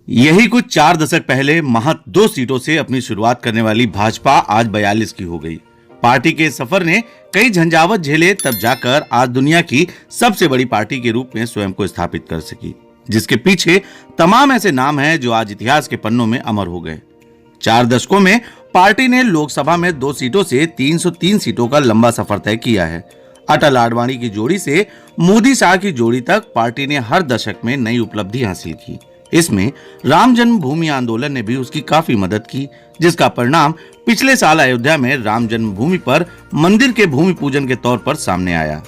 यही कुछ 4 दशक पहले महज 2 सीटों से अपनी शुरुआत करने वाली भाजपा आज 42 की हो गई। पार्टी के सफर ने कई झंझावत झेले, तब जाकर आज दुनिया की सबसे बड़ी पार्टी के रूप में स्वयं को स्थापित कर सकी, जिसके पीछे तमाम ऐसे नाम हैं जो आज इतिहास के पन्नों में अमर हो गए। 4 दशकों में पार्टी ने लोकसभा में 2 सीटों से 303 सीटों का लंबा सफर तय किया है। अटल आडवाणी की जोड़ी से मोदी शाह की जोड़ी तक पार्टी ने हर दशक में नई उपलब्धि हासिल की। इसमें राम जन्मभूमि आंदोलन ने भी उसकी काफी मदद की, जिसका परिणाम पिछले साल अयोध्या में राम जन्मभूमि पर मंदिर के भूमि पूजन के तौर पर सामने आया।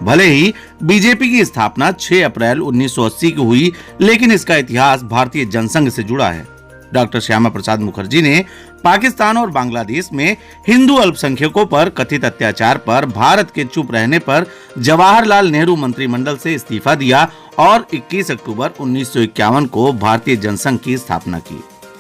भले ही बीजेपी की स्थापना 6 अप्रैल 1980 की हुई, लेकिन इसका इतिहास भारतीय जनसंघ से जुड़ा है। डॉक्टर श्यामा प्रसाद मुखर्जी ने पाकिस्तान और बांग्लादेश में हिंदू अल्पसंख्यकों पर कथित अत्याचार पर भारत के चुप रहने पर जवाहरलाल नेहरू मंत्रिमंडल से इस्तीफा दिया और 21 अक्टूबर 1951 को भारतीय जनसंघ की स्थापना की।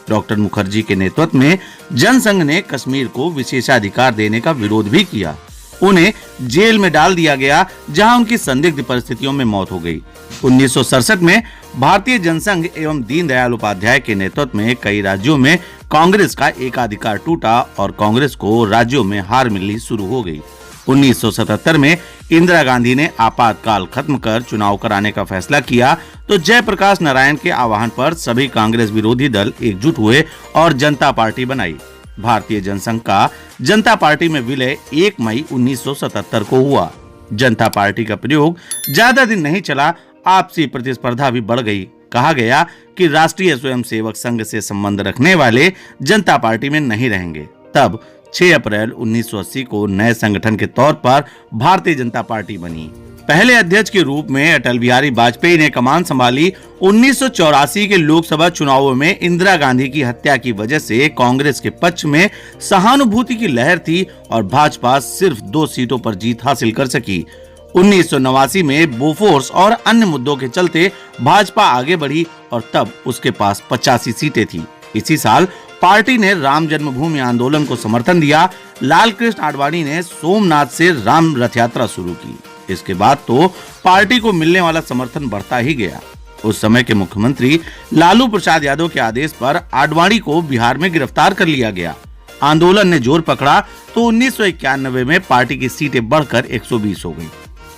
डॉक्टर मुखर्जी के नेतृत्व में जनसंघ ने कश्मीर को विशेषाधिकार देने का विरोध भी किया। उन्हें जेल में डाल दिया गया, जहां उनकी संदिग्ध परिस्थितियों में मौत हो गई। 1967 में भारतीय जनसंघ एवं दीनदयाल उपाध्याय के नेतृत्व में कई राज्यों में कांग्रेस का एकाधिकार टूटा और कांग्रेस को राज्यों में हार मिलनी शुरू हो गई। 1977 में इंदिरा गांधी ने आपातकाल खत्म कर चुनाव कराने का फैसला किया, तो जयप्रकाश नारायण के आह्वान पर सभी कांग्रेस विरोधी दल एकजुट हुए और जनता पार्टी बनाई। भारतीय जनसंघ का जनता पार्टी में विलय 1 मई 1977 को हुआ। जनता पार्टी का प्रयोग ज्यादा दिन नहीं चला, आपसी प्रतिस्पर्धा भी बढ़ गई। कहा गया कि राष्ट्रीय स्वयंसेवक संघ से संबंध रखने वाले जनता पार्टी में नहीं रहेंगे। तब 6 अप्रैल 1980 को नए संगठन के तौर पर भारतीय जनता पार्टी बनी। पहले अध्यक्ष के रूप में अटल बिहारी वाजपेयी ने कमान संभाली। 1984 के लोकसभा चुनावों में इंदिरा गांधी की हत्या की वजह से कांग्रेस के पक्ष में सहानुभूति की लहर थी और भाजपा सिर्फ 2 सीटों पर जीत हासिल कर सकी। 1989 में बोफोर्स और अन्य मुद्दों के चलते भाजपा आगे बढ़ी और तब उसके पास 85 सीटें थी। इसी साल पार्टी ने राम जन्मभूमि आंदोलन को समर्थन दिया। लाल कृष्ण आडवाणी ने सोमनाथ से राम रथ यात्रा शुरू की। इसके बाद तो पार्टी को मिलने वाला समर्थन बढ़ता ही गया। उस समय के मुख्यमंत्री लालू प्रसाद यादव के आदेश पर आडवाणी को बिहार में गिरफ्तार कर लिया गया। आंदोलन ने जोर पकड़ा तो 1991 में पार्टी की सीटें बढ़कर 120 हो गई।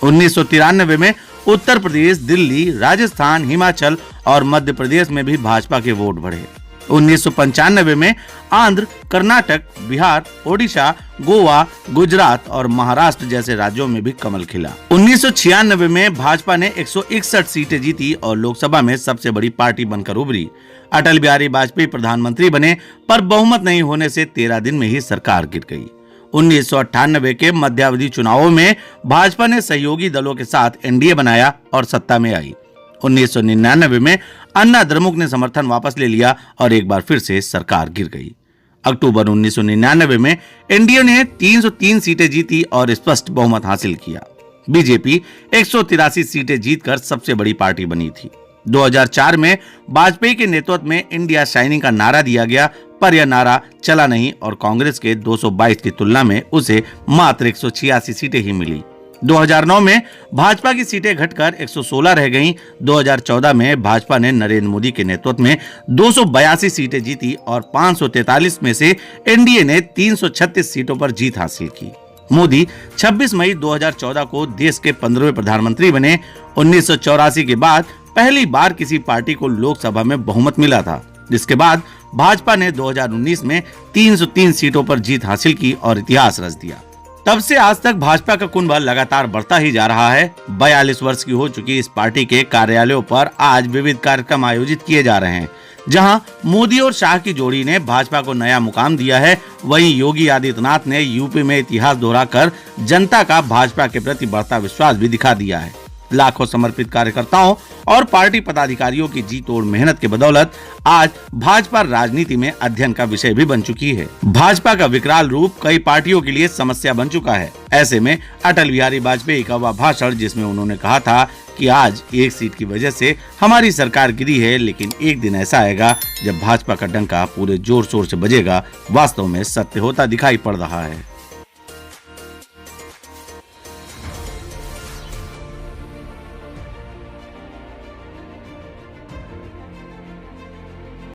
1993 में उत्तर प्रदेश, दिल्ली, राजस्थान, हिमाचल और मध्य प्रदेश में भी भाजपा के वोट बढ़े। 1995 में आंध्र, कर्नाटक, बिहार, ओडिशा, गोवा, गुजरात और महाराष्ट्र जैसे राज्यों में भी कमल खिला। 1996 में भाजपा ने 161 सीटें जीती और लोकसभा में सबसे बड़ी पार्टी बनकर उभरी। अटल बिहारी वाजपेयी प्रधानमंत्री बने, पर बहुमत नहीं होने से 13 दिन में ही सरकार गिर गई। 1998 के मध्यावधि चुनावों में भाजपा ने सहयोगी दलों के साथ एनडीए बनाया और सत्ता में आई। 1999 में अन्ना द्रमुक ने समर्थन वापस ले लिया और एक बार फिर से सरकार गिर गई। अक्टूबर 1999 में एनडीए ने 303 सीटें जीती और स्पष्ट बहुमत हासिल किया। बीजेपी 183 सीटें जीतकर सबसे बड़ी पार्टी बनी थी। 2004 में वाजपेयी के नेतृत्व में इंडिया शाइनिंग का नारा दिया गया, पर यह नारा चला नहीं और कांग्रेस के 222 की तुलना में उसे मात्र 186 सीटें ही मिली। 2009 में भाजपा की सीटें घटकर 116 रह गईं। 2014 में भाजपा ने नरेंद्र मोदी के नेतृत्व में 282 सीटें जीती और 543 में से एनडीए ने 336 सीटों पर जीत हासिल की। मोदी 26 मई 2014 को देश के 15वें प्रधानमंत्री बने। 1984 के बाद पहली बार किसी पार्टी को लोकसभा में बहुमत मिला था, जिसके बाद भाजपा ने 2019 में 303 सीटों पर जीत हासिल की और इतिहास रच दिया। तब से आज तक भाजपा का कुनबा लगातार बढ़ता ही जा रहा है। 42 वर्ष की हो चुकी इस पार्टी के कार्यालयों पर आज विविध कार्यक्रम आयोजित किए जा रहे हैं, जहां मोदी और शाह की जोड़ी ने भाजपा को नया मुकाम दिया है। वहीं योगी आदित्यनाथ ने यूपी में इतिहास दोहराकर जनता का भाजपा के प्रति बढ़ता विश्वास भी दिखा दिया है। लाखों समर्पित कार्यकर्ताओं और पार्टी पदाधिकारियों की जी तोड़ मेहनत के बदौलत आज भाजपा राजनीति में अध्ययन का विषय भी बन चुकी है। भाजपा का विकराल रूप कई पार्टियों के लिए समस्या बन चुका है। ऐसे में अटल बिहारी वाजपेयी का वह भाषण, जिसमें उन्होंने कहा था कि आज 1 सीट की वजह से हमारी सरकार गिरी है, लेकिन एक दिन ऐसा आएगा जब भाजपा का डंका पूरे जोर शोर से बजेगा, वास्तव में सत्य होता दिखाई पड़ रहा है।